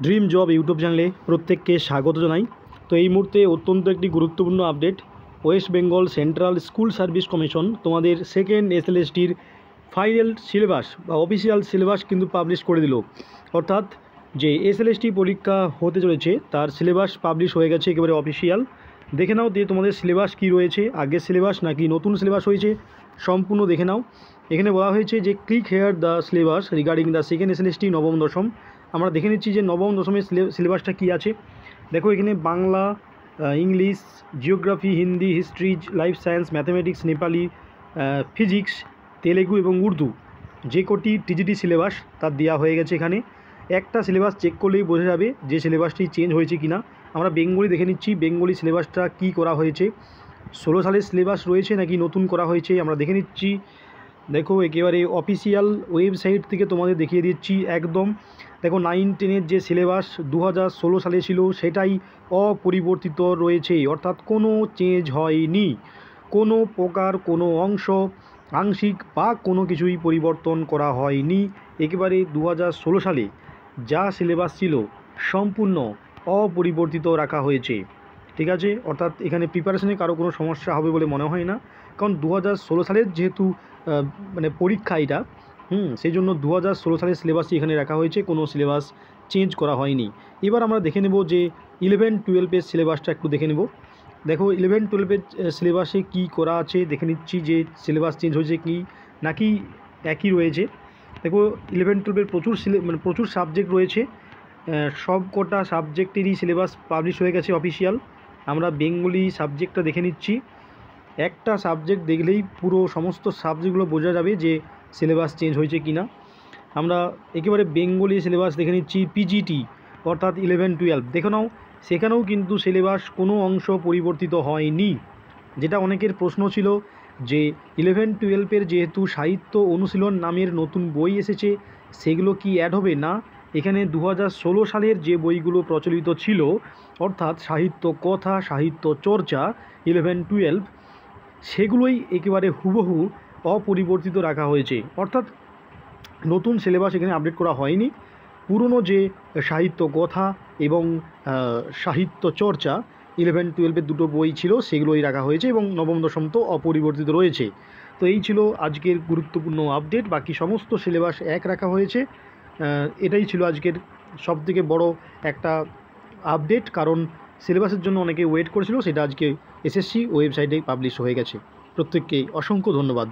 Dream job YouTube চ্যানেলে প্রত্যেককে স্বাগত জানাই। তো এই মুহূর্তে অত্যন্ত একটি গুরুত্বপূর্ণ update. West Bengal central school service commission তোমাদের সেকেন্ড এসএলএসটির ফাইনাল সিলেবাস বা অফিসিয়াল সিলেবাস কিন্তু পাবলিশ করে দিল। অর্থাৎ যে এসএলএসটি পরীক্ষা হতে চলেছে তার সিলেবাস পাবলিশ হয়ে গেছে একেবারে অফিসিয়াল। দেখে নাও দিয়ে তোমাদের সিলেবাস কী রয়েছে, আগের সিলেবাস নাকি নতুন সিলেবাস হয়েছে, সম্পূর্ণ দেখে নাও। এখানে বলা হয়েছে যে click here the syllabus regarding the second SLST নবম দশম। আমরা দেখে নিচ্ছি যে নবম দশমের সিলেবাসটা কী আছে। দেখো এখানে Bangla, English, geography, Hindi, history, life science, mathematics, Nepali, physics, Telugu এবং উর্দু যে কটি টিজিটি সিলেবাস তার দেওয়া হয়ে গেছে। এখানে একটা সিলেবাস চেক করলেই বোঝা যাবে যে সিলেবাসটি চেঞ্জ হয়েছে কি না। আমরা বেঙ্গলি দেখে নিচ্ছি, বেঙ্গলি সিলেবাসটা কী করা হয়েছে, 16 সালের সিলেবাস রয়েছে নাকি নতুন করা হয়েছে আমরা দেখে নিচ্ছি। দেখো একেবারে অফিসিয়াল ওয়েবসাইট থেকে তোমাদের দেখিয়ে দিচ্ছি একদম। দেখো 9-10 যে সিলেবাস 2016 সালে ছিল সেটাই অপরিবর্তিত রয়েছে, অর্থাৎ কোনো চেঞ্জ হয়নি। কোনো প্রকার কোনো অংশ আংশিক বা কোনো কিছুই পরিবর্তন করা হয়নি। একেবারে 2016 সালে যা সিলেবাস ছিল সম্পূর্ণ অপরিবর্তিত রাখা হয়েছে। ঠিক আছে, অর্থাৎ এখানে প্রিপারেশনে কারো কোনো সমস্যা হবে বলে মনে হয় না, কারণ 2016 সালের যেহেতু মানে পরীক্ষা এটা, সেই জন্য 2016 সালের সিলেবাসই এখানে রাখা হয়েছে, কোনো সিলেবাস চেঞ্জ করা হয়নি। এবার আমরা দেখে নেব যে 11-12 সিলেবাসটা একটু দেখে নেব। দেখো 11-12 সিলেবাসে কী করা আছে দেখে নিচ্ছি, যে সিলেবাস চেঞ্জ হয়েছে কি নাকি একই রয়েছে। দেখো 11-12 প্রচুর সাবজেক্ট রয়েছে, সব কটা সাবজেক্টেরই সিলেবাস পাবলিশ হয়ে গেছে অফিসিয়াল। আমরা বেঙ্গলি সাবজেক্টটা দেখে নিচ্ছি। একটা সাবজেক্ট দেখলেই পুরো সমস্ত সাবজেক্টগুলো বোঝা যাবে যে সিলেবাস চেঞ্জ হয়েছে কি না। আমরা একেবারে বেঙ্গলি সিলেবাস দেখে নিচ্ছি, পিজিটি অর্থাৎ 11-12 দেখে নাও, সেখানেও কিন্তু সিলেবাস কোনো অংশ পরিবর্তিত হয়নি। যেটা অনেকের প্রশ্ন ছিল যে 11-12 যেহেতু সাহিত্য অনুশীলন নামের নতুন বই এসেছে সেগুলো কি অ্যাড হবে না। এখানে 2016 সালের যে বইগুলো প্রচলিত ছিল অর্থাৎ সাহিত্য কথা, সাহিত্য চর্চা 11-12 সেগুলোই একেবারে হুবহু অপরিবর্তিত রাখা হয়েছে। অর্থাৎ নতুন সিলেবাস এখানে আপডেট করা হয়নি। পুরনো যে সাহিত্য কথা এবং সাহিত্য চর্চা 11-12 দুটো বই ছিল সেগুলোই রাখা হয়েছে এবং নবম দশম তো অপরিবর্তিত রয়েছে। তো এই ছিল আজকের গুরুত্বপূর্ণ আপডেট, বাকি সমস্ত সিলেবাস এক রাখা হয়েছে। এটাই ছিল আজকের সবথেকে বড় একটা আপডেট, কারণ সিলেবাসের জন্য অনেকে ওয়েট করেছিল, সেটা আজকে এসএসসি ওয়েবসাইটে পাবলিশ হয়ে গেছে। প্রত্যেককে অসংখ্য ধন্যবাদ।